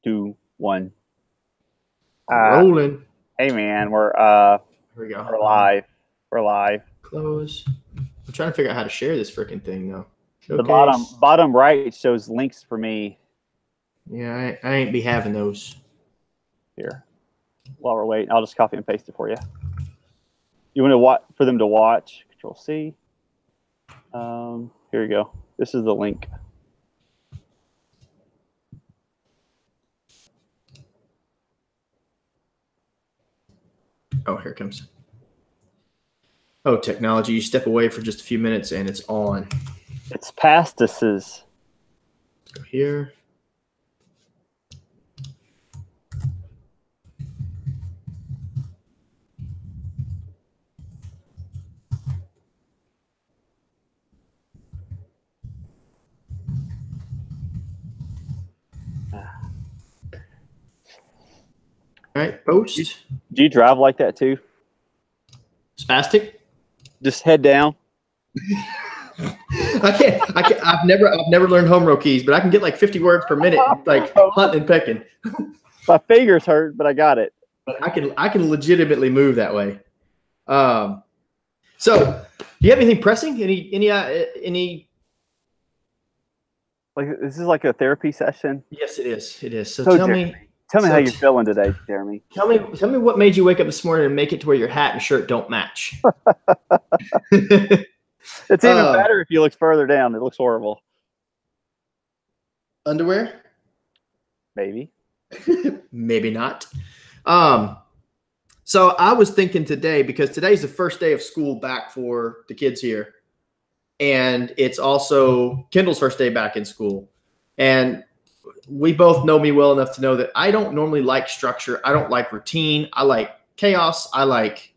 2, 1. Rolling. Hey man, Here we go. we're live. We're live. Close. I'm trying to figure out how to share this freaking thing though. The bottom right shows links for me. Yeah, I ain't be having those. Here. While we're waiting, I'll just copy and paste it for you. You want to watch for them to watch? Control C. Here you go. This is the link. Oh, here it comes. Oh, technology. You step away for just a few minutes and it's on. It's pastices. Let's go here. All right, post. Do you drive like that too? Spastic? Just head down. I can't. I've never learned home row keys, but I can get like 50 words per minute, like hunting and pecking. My fingers hurt, but I got it. But I can legitimately move that way. So, do you have anything pressing? Any? Like this is like a therapy session. Yes, it is. It is. So tell me how you're feeling today, Jeremy. Tell me what made you wake up this morning and make it to where your hat and shirt don't match. It's even better if you look further down. It looks horrible. Underwear? Maybe. Maybe not. So I was thinking today, because today's the first day of school back for the kids here. And it's also Kendall's first day back in school. And we both know me well enough to know that I don't normally like structure. I don't like routine. I like chaos. I like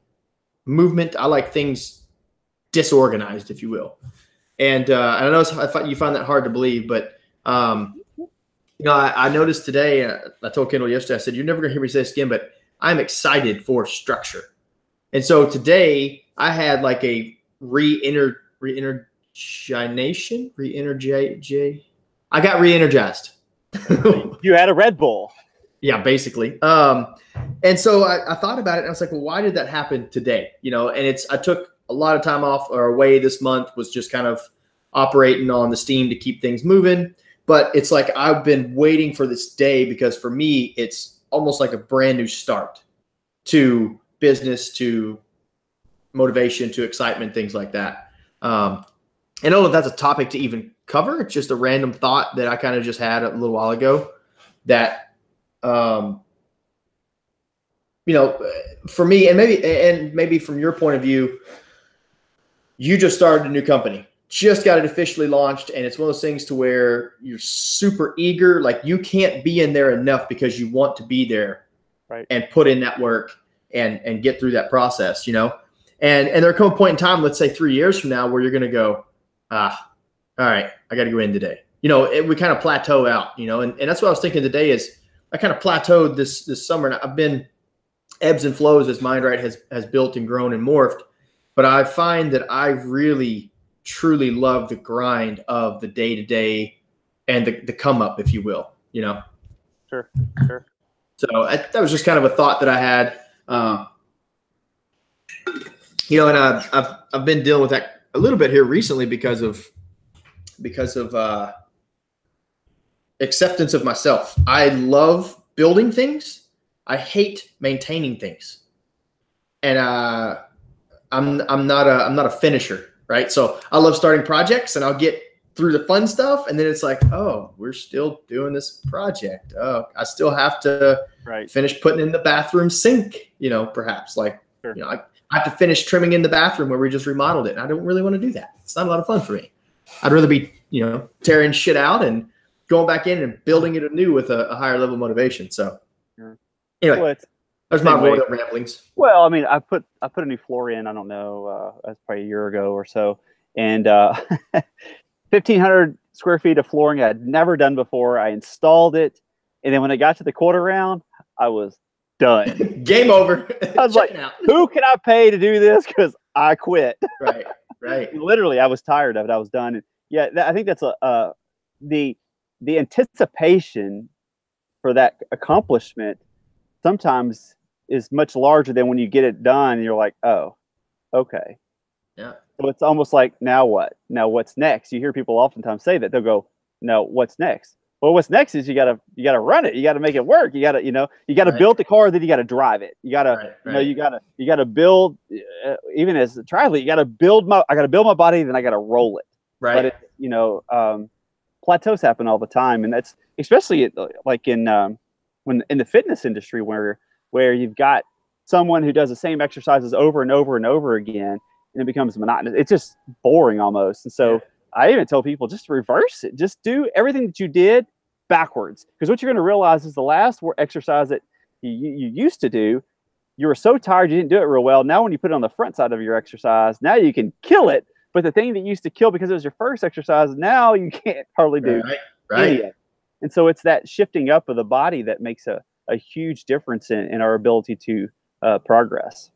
movement. I like things disorganized, if you will. And I know you find that hard to believe, but I noticed today, I told Kendall yesterday, I said, you're never going to hear me say this again, but I'm excited for structure. And so today I had like a re-energization. I got re-energized. You had a Red Bull. Yeah, basically. And so I thought about it and I was like, well, why did that happen today? And I took a lot of time off or away this month, was just kind of operating on the steam to keep things moving. But it's like I've been waiting for this day, because for me, it's almost like a brand new start to business, to motivation, to excitement, things like that. I don't know if that's a topic to even cover. It's just a random thought that I kind of just had a little while ago that, for me, and maybe from your point of view, you just started a new company, just got it officially launched. And it's one of those things to where you're super eager. Like you can't be in there enough because you want to be there, right, and put in that work and get through that process, and there come a point in time, let's say 3 years from now, where you're going to go, all right, I got to go in today. We kind of plateau out, and that's what I was thinking today is I kind of plateaued this summer, and I've been ebbs and flows as MindRight has built and grown and morphed. But I find that I really, truly love the grind of the day-to-day and the come up, if you will, Sure. So that was just kind of a thought that I had, and I've been dealing with that a little bit here recently because of acceptance of myself. I love building things. I hate maintaining things. And I'm not a finisher, right? So I love starting projects and I'll get through the fun stuff, and then it's like, oh, we're still doing this project. Oh, I still have to finish putting in the bathroom sink, perhaps like, sure. I have to finish trimming in the bathroom where we just remodeled it. And I don't really want to do that. It's not a lot of fun for me. I'd rather be, tearing shit out and going back in and building it anew with a higher level of motivation. So anyway, there's my royal ramblings. Well, I mean, I put a new floor in, I don't know, that's probably a year ago or so. And 1,500 square feet of flooring I had never done before. I installed it. And then when I got to the quarter round, I was done. Game over. I was like, who can I pay to do this? Because I quit. Right. Literally, I was tired of it. I was done. And yeah, I think that's the anticipation for that accomplishment sometimes is much larger than when you get it done and you're like, oh, okay. Yeah. So it's almost like, now what? Now what's next? You hear people oftentimes say that. They'll go, no, what's next? Well, what's next is you gotta run it. You gotta make it work. You gotta build the car, then you gotta drive it. You gotta, you gotta build. Even as a triathlete, I gotta build my body, then I gotta roll it. Right. But plateaus happen all the time, and that's especially like when in the fitness industry where you've got someone who does the same exercises over and over and over again, and it becomes monotonous. It's just boring almost. And so I even tell people, just reverse it. Just do everything that you did backwards. Because what you're going to realize is the last exercise that you used to do, you were so tired you didn't do it real well. Now when you put it on the front side of your exercise, now you can kill it. But the thing that you used to kill because it was your first exercise, now you can't hardly do any of it. And so it's that shifting up of the body that makes a huge difference in our ability to progress.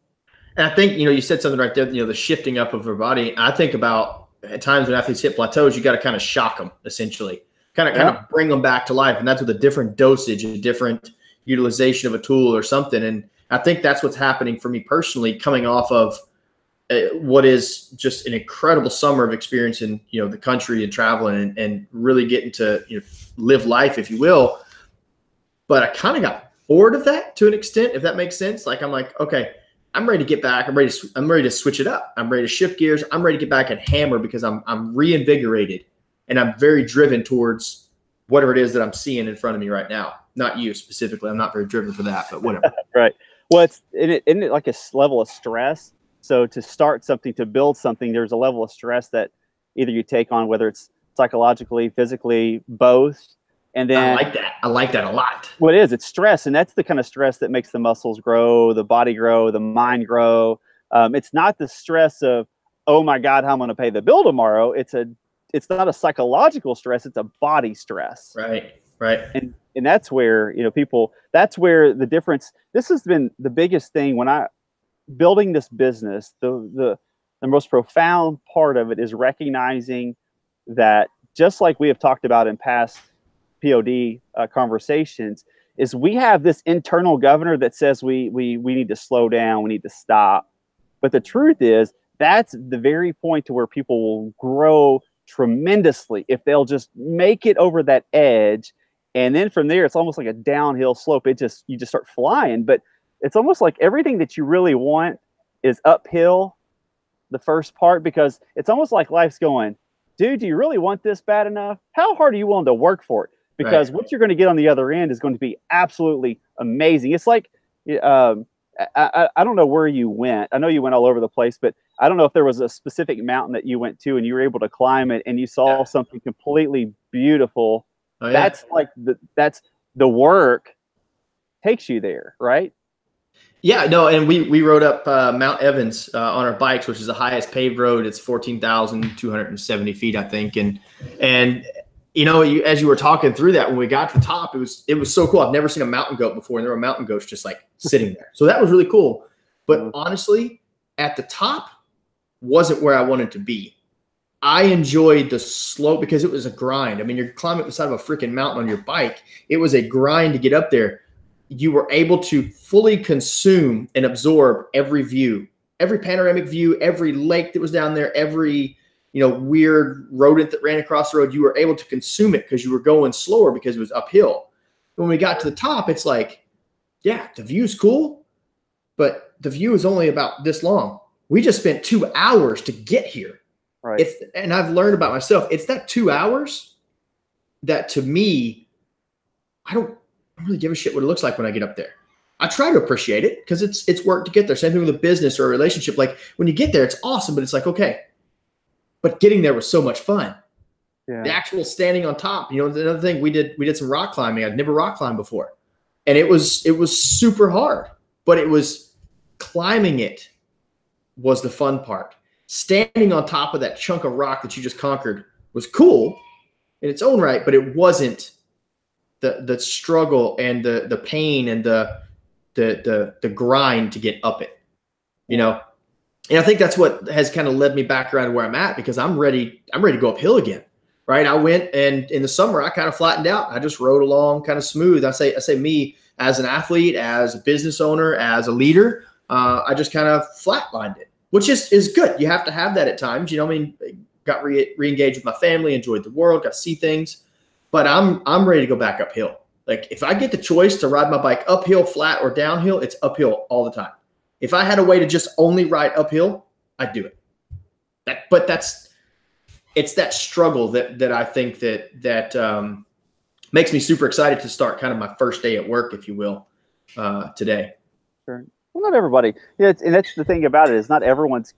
And I think, you said something right there, the shifting up of our body. I think about at times when athletes hit plateaus, you got to kind of shock them, essentially, kind of bring them back to life. And that's with a different dosage, a different utilization of a tool or something. And I think that's what's happening for me personally, coming off of what is just an incredible summer of experience in, the country and traveling and really getting to live life, if you will. But I kind of got bored of that to an extent, if that makes sense. Like, I'm like, okay, I'm ready to get back. I'm ready to switch it up. I'm ready to shift gears. I'm ready to get back and hammer because I'm reinvigorated and I'm very driven towards whatever it is that I'm seeing in front of me right now. Not you specifically. I'm not very driven for that, but whatever. Right. Well, isn't it like a level of stress? So to start something, to build something, there's a level of stress that either you take on, whether it's psychologically, physically, both. And then I like that a lot. Well, it is. It's stress, and that's the kind of stress that makes the muscles grow, the body grow, the mind grow. It's not the stress of, oh my God, how I'm going to pay the bill tomorrow. It's not a psychological stress. It's a body stress. Right. And that's where that's where the difference. This has been the biggest thing when building this business. The most profound part of it is recognizing that, just like we have talked about in past POD conversations, is we have this internal governor that says we need to slow down, we need to stop. But the truth is that's the very point to where people will grow tremendously if they'll just make it over that edge. And then from there, it's almost like a downhill slope. You just start flying. But it's almost like everything that you really want is uphill the first part, because it's almost like life's going, dude, do you really want this bad enough? How hard are you willing to work for it? Because what you're going to get on the other end is going to be absolutely amazing. It's like, I don't know where you went. I know you went all over the place, but I don't know if there was a specific mountain that you went to and you were able to climb it and you saw something completely beautiful. Oh, yeah. That's the work takes you there, right? Yeah, no, and we rode up Mount Evans on our bikes, which is the highest paved road. It's 14,270 feet, I think, and as you were talking through that, when we got to the top, it was so cool. I've never seen a mountain goat before, and there were mountain goats just like sitting there. So that was really cool. But honestly, at the top wasn't where I wanted to be. I enjoyed the slope because it was a grind. I mean, you're climbing up the side of a freaking mountain on your bike. It was a grind to get up there. You were able to fully consume and absorb every view, every panoramic view, every lake that was down there, every weird rodent that ran across the road. You were able to consume it because you were going slower because it was uphill. When we got to the top, it's like, yeah, the view's cool, but the view is only about this long. We just spent 2 hours to get here. Right. And I've learned about myself. It's that 2 hours that, to me, I don't really give a shit what it looks like when I get up there. I try to appreciate it because it's work to get there. Same thing with a business or a relationship. Like, when you get there, it's awesome, but it's like, okay. But getting there was so much fun. Yeah. The actual standing on top. Another thing, we did some rock climbing. I'd never rock climbed before. And it was super hard, but it was climbing it was the fun part. Standing on top of that chunk of rock that you just conquered was cool in its own right, but it wasn't the struggle and the pain and the grind to get up it. And I think that's what has kind of led me back around to where I'm at, because I'm ready to go uphill again, right? I went, and in the summer, I kind of flattened out. I just rode along kind of smooth. I say me as an athlete, as a business owner, as a leader, I just kind of flatlined it, which is good. You have to have that at times. You know, I mean, got re-engaged with my family, enjoyed the world, got to see things, but I'm ready to go back uphill. Like if I get the choice to ride my bike uphill, flat, or downhill, it's uphill all the time. If I had a way to just only ride uphill, I'd do it. It's that struggle that I think that makes me super excited to start kind of my first day at work, if you will, today. Sure. Well, not everybody. Yeah, and that's the thing about it is not everyone's.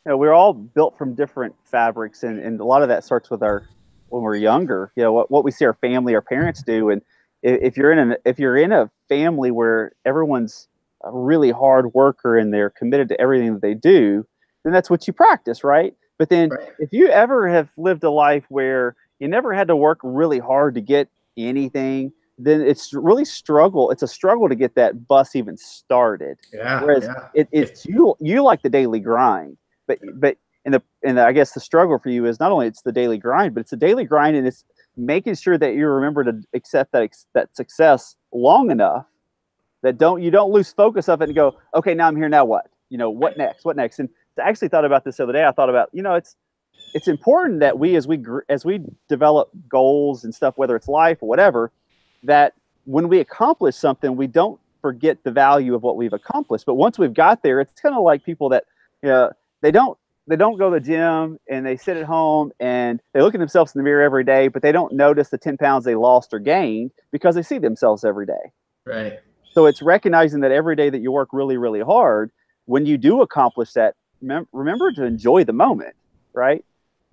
You know, we're all built from different fabrics, and a lot of that starts with when we're younger. You know, what we see our family, our parents do, and if you're in a family where everyone's a really hard worker and they're committed to everything that they do, then that's what you practice, right? But then if you ever have lived a life where you never had to work really hard to get anything, then it's really struggle. It's a struggle to get that bus even started. Yeah. Whereas it's you like the daily grind, but and I guess the struggle for you is not only it's the daily grind, but it's the daily grind, and it's making sure that you remember to accept that success long enough that you don't lose focus of it and go, okay, now I'm here. Now what? You know, what next? What next? And I actually thought about this the other day. I thought about, you know, it's important that as we develop goals and stuff, whether it's life or whatever, that when we accomplish something, we don't forget the value of what we've accomplished. But once we've got there, it's kind of like people that, you know, they don't go to the gym and they sit at home and they look at themselves in the mirror every day, but they don't notice the 10 pounds they lost or gained because they see themselves every day. Right. So it's recognizing that every day that you work really, really hard, when you do accomplish that, remember to enjoy the moment, right?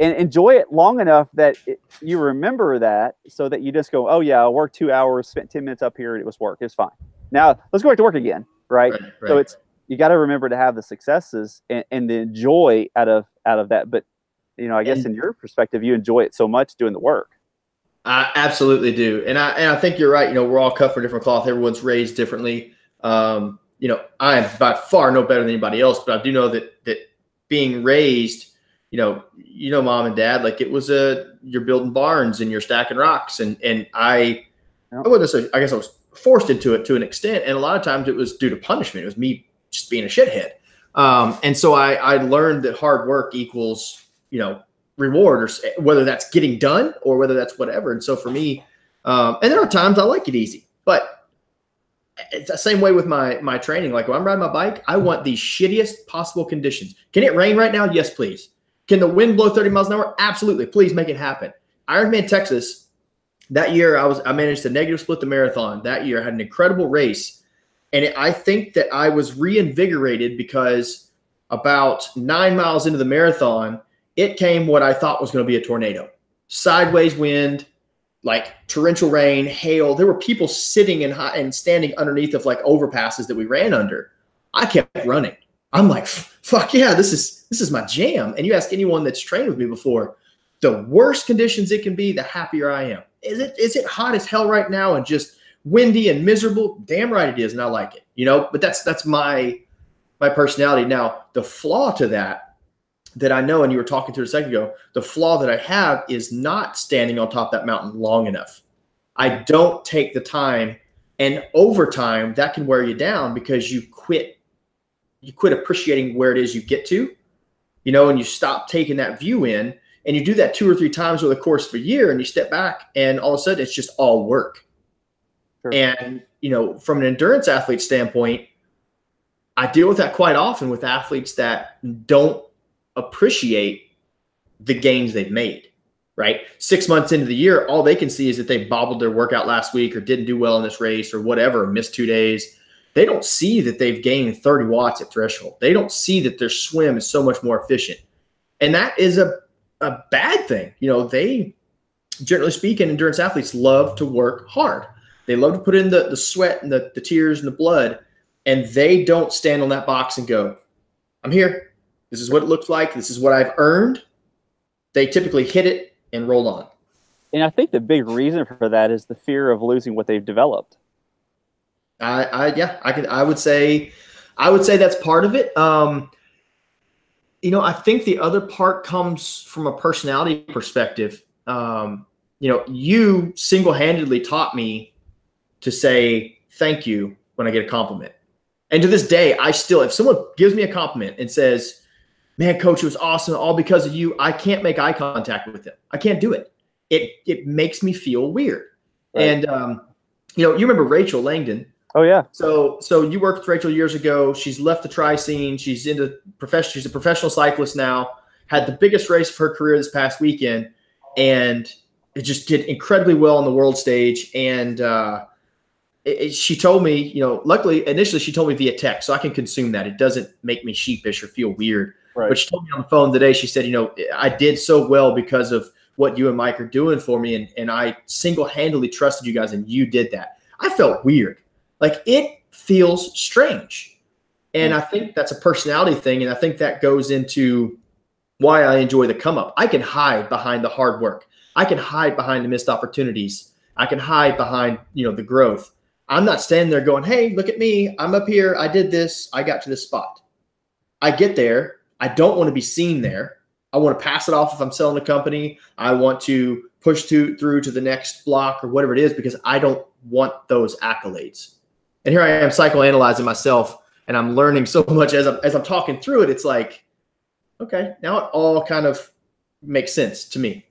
And enjoy it long enough that you remember that, so that you just go, oh yeah, I worked 2 hours, spent 10 minutes up here, and it was work. It's fine. Now let's go back to work again, right? So you got to remember to have the successes and the joy out of that. But you know, I guess in your perspective, you enjoy it so much doing the work. I absolutely do, and I think you're right. You know, we're all cut from different cloth. Everyone's raised differently. You know, I am by far no better than anybody else, but I do know that being raised, you know, mom and dad, like it was you're building barns and you're stacking rocks, and I wouldn't say, I guess I was forced into it to an extent, and a lot of times it was due to punishment. It was me just being a shithead, and so I learned that hard work equals, you know, reward, or whether that's getting done or whether that's whatever. And so for me, and there are times I like it easy, but it's the same way with my training. Like when I'm riding my bike, I want the shittiest possible conditions. Can it rain right now? Yes, please. Can the wind blow 30 miles an hour? Absolutely. Please make it happen. Ironman Texas, that year I managed to negative split the marathon. That year I had an incredible race. And I think that I was reinvigorated because about 9 miles into the marathon, it came what I thought was going to be a tornado. Sideways wind, like torrential rain, hail. There were people sitting and standing underneath of like overpasses that we ran under. I kept running. I'm like, fuck yeah, this is my jam. And you ask anyone that's trained with me before, the worse conditions it can be, the happier I am. Is it hot as hell right now and just windy and miserable? Damn right it is, and I like it. You know, but that's my personality. Now, the flaw to that I know, and you were talking to it a second ago, the flaw that I have is not standing on top of that mountain long enough. I don't take the time, and over time that can wear you down because you quit appreciating where it is you get to, you know, and you stop taking that view in, and you do that 2 or 3 times over the course of a year, and you step back and all of a sudden it's just all work. Sure. And, you know, from an endurance athlete standpoint, I deal with that quite often with athletes that don't appreciate the gains they've made, right? 6 months into the year, all they can see is that they bobbled their workout last week or didn't do well in this race or whatever, missed 2 days. They don't see that they've gained 30 watts at threshold. They don't see that their swim is so much more efficient. And that is a bad thing. You know, they, generally speaking, endurance athletes love to work hard. They love to put in the sweat and the tears and the blood, and they don't stand on that box and go, I'm here. This is what it looks like. This is what I've earned. They typically hit it and roll on. And I think the big reason for that is the fear of losing what they've developed. I would say that's part of it. You know, I think the other part comes from a personality perspective. you single-handedly taught me to say thank you when I get a compliment. And to this day, I still, if someone gives me a compliment and says, man, coach, it was awesome, all because of you, I can't make eye contact with them. I can't do it. It makes me feel weird. Right. And, you remember Rachel Langdon. Oh, yeah. So you worked with Rachel years ago. She's left the tri-scene. She's she's a professional cyclist now, had the biggest race of her career this past weekend, and it just did incredibly well on the world stage. And she told me, luckily, initially she told me via text, so I can consume that. It doesn't make me sheepish or feel weird. Right. But she told me on the phone today, she said, I did so well because of what you and Mike are doing for me, and I single-handedly trusted you guys, and you did that. I felt weird. Like, it feels strange. And I think that's a personality thing, and I think that goes into why I enjoy the come-up. I can hide behind the hard work. I can hide behind the missed opportunities. I can hide behind, the growth. I'm not standing there going, hey, look at me. I'm up here. I did this. I got to this spot. I get there. I don't want to be seen there. I want to pass it off if I'm selling a company. I want to push through to the next block or whatever it is, because I don't want those accolades. And here I am psychoanalyzing myself, and I'm learning so much as I'm talking through it. It's like, okay, now it all kind of makes sense to me.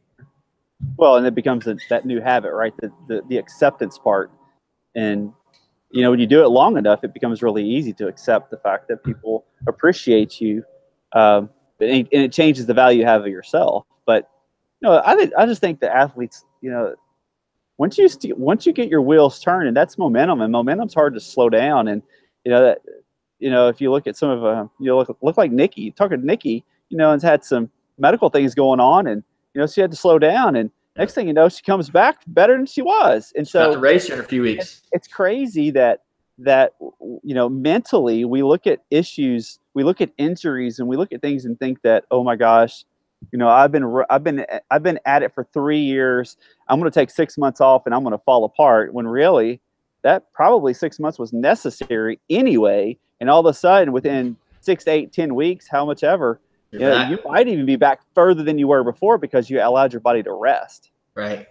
Well, and it becomes that new habit, right? The acceptance part. And, when you do it long enough, it becomes really easy to accept the fact that people appreciate you. And it changes the value you have of yourself. But, I just think that athletes, once you get your wheels turning, that's momentum, and momentum's hard to slow down. And, if you look at some of look like Nikki, talking to Nikki, and had some medical things going on, and, she had to slow down, and next thing you know, she comes back better than she was. And so about to race in a few weeks. It's crazy that mentally we look at issues, we look at injuries, and we look at things and think that, oh my gosh, I've been at it for 3 years. I'm going to take 6 months off and I'm going to fall apart, when really that probably 6 months was necessary anyway. And all of a sudden, within 6 to 8, 10 weeks, how much ever, you might even be back further than you were before, because you allowed your body to rest. Right.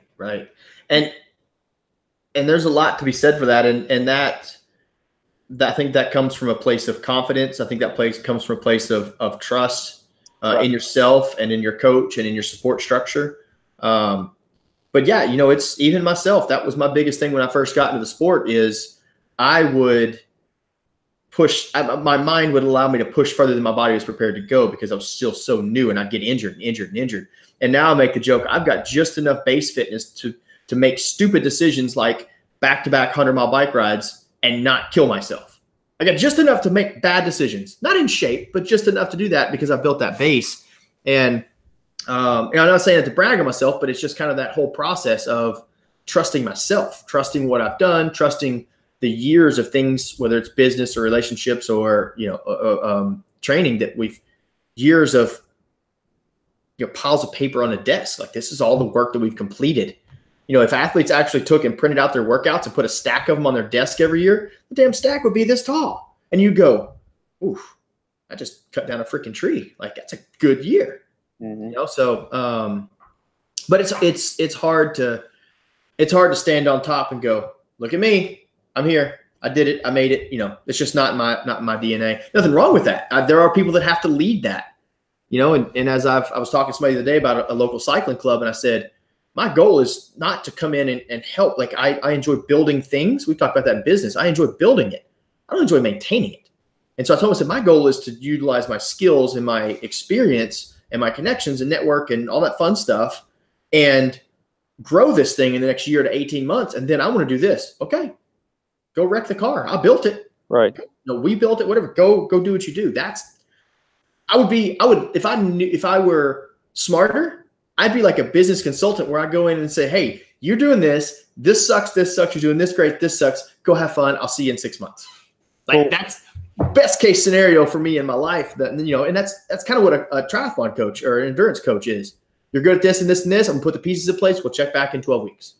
And there's a lot to be said for that. And that I think that comes from a place of confidence. I think that comes from a place of trust in yourself and in your coach and in your support structure. But yeah, it's even myself. That was my biggest thing when I first got into the sport, is I would my mind would allow me to push further than my body was prepared to go, because I was still so new, and I'd get injured. And now I make the joke, I've got just enough base fitness to make stupid decisions like back-to-back 100-mile bike rides and not kill myself. I got just enough to make bad decisions, not in shape, but just enough to do that, because I built that base. And I'm not saying it to brag on myself, but it's just kind of that whole process of trusting myself, trusting what I've done, trusting the years of things, whether it's business or relationships or, training, that years of, piles of paper on a desk. Like, this is all the work that we've completed. If athletes actually took and printed out their workouts and put a stack of them on their desk every year, the damn stack would be this tall. And you go, oof, I just cut down a freaking tree. Like, that's a good year. Mm-hmm. But it's hard to stand on top and go, look at me. I'm here. I did it. I made it. It's just not my DNA. Nothing wrong with that. There are people that have to lead that, and as I was talking to somebody the other day about a local cycling club, and I said, my goal is not to come in and help. Like, I enjoy building things. We talked about that in business. I enjoy building it. I don't enjoy maintaining it. And so I told him, my goal is to utilize my skills and my experience and my connections and network and all that fun stuff, and grow this thing in the next year to 18 months. And then I want to do this. Okay. Go wreck the car. I built it. Right. We built it, whatever. Go do what you do. If I were smarter, I'd be like a business consultant, where I go in and say, hey, you're doing this. This sucks. You're doing this great. This sucks. Go have fun. I'll see you in 6 months. Like, that's best case scenario for me in my life. And that's kind of what a triathlon coach or an endurance coach is. You're good at this and this and this. I'm going to put the pieces in place. We'll check back in 12 weeks.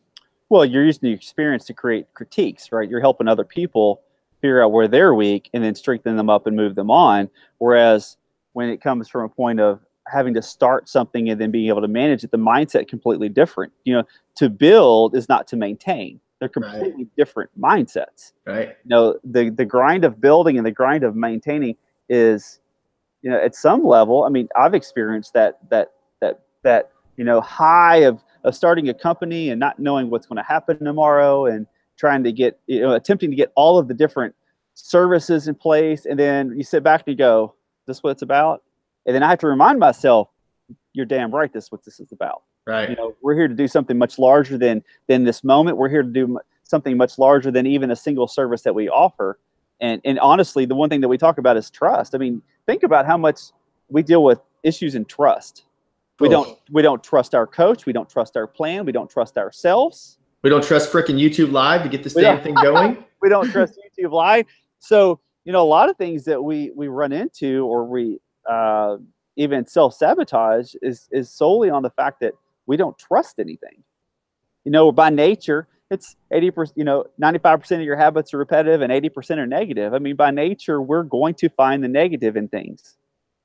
Well, you're using the experience to create critiques, right? You're helping other people figure out where they're weak and then strengthen them up and move them on. Whereas when it comes from a point of having to start something and then being able to manage it, the mindset completely different. To build is not to maintain. They're completely different mindsets. Right. The grind of building and the grind of maintaining is, at some level, I mean, I've experienced that high of starting a company and not knowing what's going to happen tomorrow, and trying to get, attempting to get all of the different services in place. And then you sit back and you go, this is what it's about. And then I have to remind myself, you're damn right, this is what this is about. Right. We're here to do something much larger than this moment. We're here to do something much larger than even a single service that we offer. And honestly, the one thing that we talk about is trust. I mean, think about how much we deal with issues in trust. We don't trust our coach. We don't trust our plan. We don't trust ourselves. We don't trust freaking YouTube Live to get this damn thing going. We don't trust YouTube Live. So, a lot of things that we run into, or we even self-sabotage, is solely on the fact that we don't trust anything. By nature, it's 80%, 95% of your habits are repetitive and 80% are negative. I mean, by nature, we're going to find the negative in things.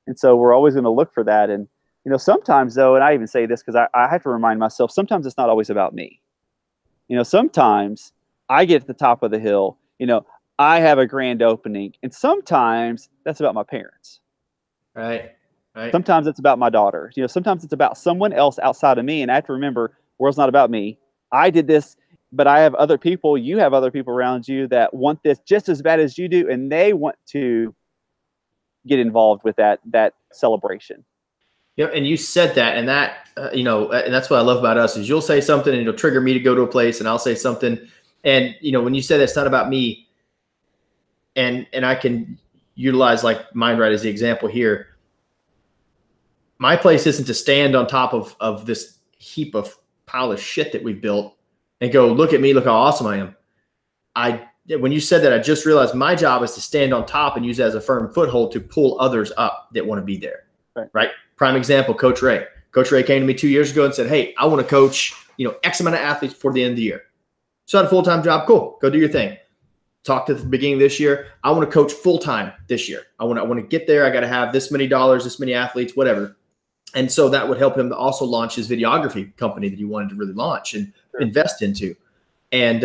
And so we're always going to look for that. And, sometimes though, and I even say this because I have to remind myself, sometimes it's not always about me. Sometimes I get to the top of the hill, I have a grand opening, and sometimes that's about my parents. Right. Sometimes it's about my daughter. Sometimes it's about someone else outside of me. And I have to remember, the world's not about me. I did this, but I have other people. You have other people around you that want this just as bad as you do, and they want to get involved with that celebration. And you said that, and that, and that's what I love about us is you'll say something and it'll trigger me to go to a place, and I'll say something. And, when you say that's not about me, and I can utilize like MindRight as the example here. My place isn't to stand on top of this heap of pile of shit that we've built and go, look at me, look how awesome I am. When you said that, I just realized my job is to stand on top and use it as a firm foothold to pull others up that want to be there. Right. Prime example, Coach Ray. Coach Ray came to me 2 years ago and said, hey, I want to coach, X amount of athletes before the end of the year. So I had a full-time job. Cool. Go do your thing. Talked at the beginning of this year. I want to coach full-time this year. I want to get there. I got to have this many dollars, this many athletes, whatever. And so that would help him to also launch his videography company that he wanted to really launch and invest into. And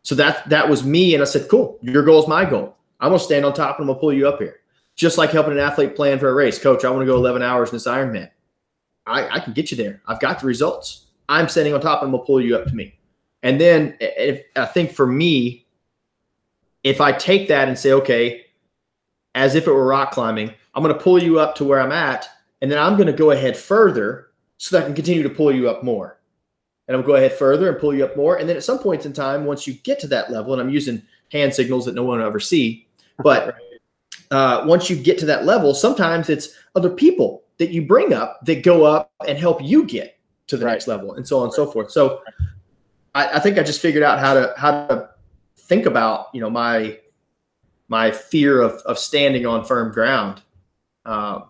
so that was me. And I said, cool, your goal is my goal. I'm going to stand on top and I'm going to pull you up here. Just like helping an athlete plan for a race. Coach, I want to go 11 hours in this Ironman. I can get you there. I've got the results. I'm standing on top and I'm going to pull you up to me. And then I think for me, if I take that and say, okay, as if it were rock climbing, I'm going to pull you up to where I'm at. And then I'm going to go ahead further so that I can continue to pull you up more. And I'll go ahead further and pull you up more. And then at some point in time, once you get to that level, and I'm using hand signals that no one will ever see, but once you get to that level, sometimes it's other people that you bring up that go up and help you get to the next level, and so on and so forth. So I think I just figured out how to think about, my fear of standing on firm ground. I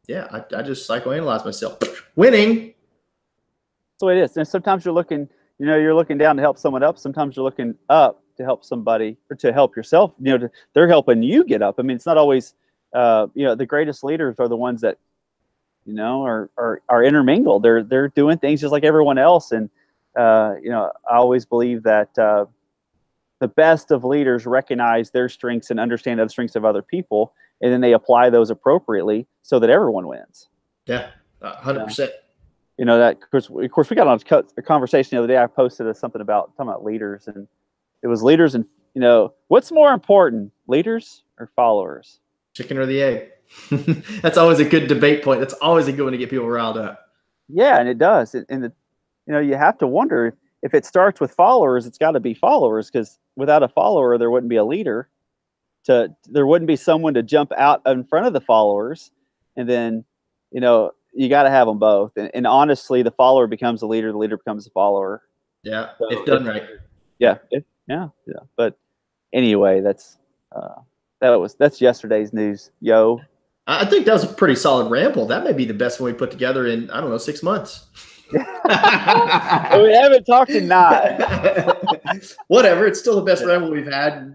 just psychoanalyze myself. Winning. That's the way it is. And sometimes you're looking down to help someone up. Sometimes you're looking up to help somebody, or to help yourself. They're helping you get up. I mean, it's not always, the greatest leaders are the ones that, are intermingled. They're doing things just like everyone else. And, I always believe that the best of leaders recognize their strengths and understand the strengths of other people, and then they apply those appropriately so that everyone wins. Yeah, 100%. That, of course, we got on a conversation the other day. I posted talking about leaders, and it was leaders, and what's more important, leaders or followers? Chicken or the egg? That's always a good debate point. That's always a good one to get people riled up. Yeah, and it does. And you have to wonder, if it starts with followers, it's got to be followers, because without a follower, there wouldn't be a leader. There wouldn't be someone to jump out in front of the followers, and then you got to have them both. And honestly, the follower becomes the leader becomes the follower. Yeah, so if done right. Yeah. Yeah. But anyway, that's yesterday's news. Yo. I think that was a pretty solid ramble. That may be the best one we put together in, 6 months. We haven't talked in 9. Whatever. It's still the best ramble we've had,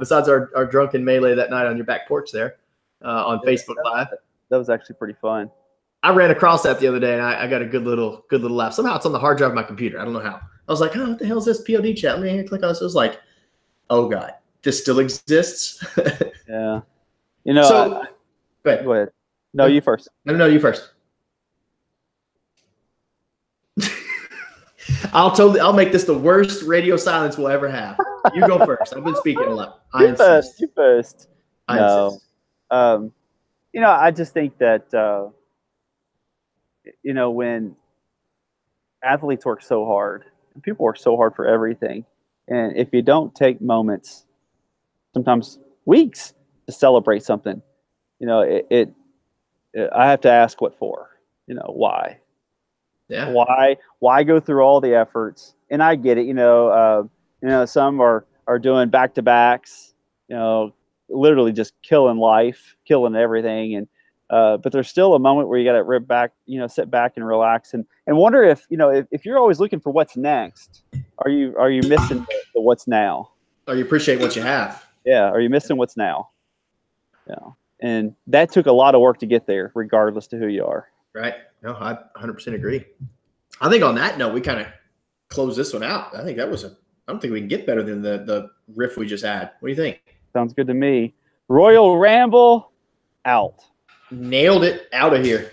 besides our drunken melee that night on your back porch there on Facebook Live. That was actually pretty fun. I ran across that the other day, and I got a good little laugh. Somehow it's on the hard drive of my computer. I don't know how. I was like, oh, what the hell is this POD chat? Let me click on this. It was like, oh God, this still exists. Yeah. You know, so go ahead. No, you first. No, you first. I'll make this the worst radio silence we'll ever have. You go first. I've been speaking a lot. You first. No. You know, I just think that you know, when athletes work so hard, and people work so hard for everything, and if you don't take moments, sometimes weeks, to celebrate something, you know, I have to ask what for. You know, why? Yeah. Why go through all the efforts? And I get it. You know, some are doing back to backs. You know, literally just killing life, killing everything, and but there's still a moment where you got to rip back. You know, sit back and relax, and wonder if, you know, if you're always looking for what's next, are you missing the what's now? Or you appreciate what you have? Yeah. Are you missing what's now? Yeah. And that took a lot of work to get there, regardless to who you are. Right. No, I 100% agree. I think on that note, we kind of close this one out. I think that was I don't think we can get better than the riff we just had. What do you think? Sounds good to me. Royal Ramble out. Nailed it. Out of here.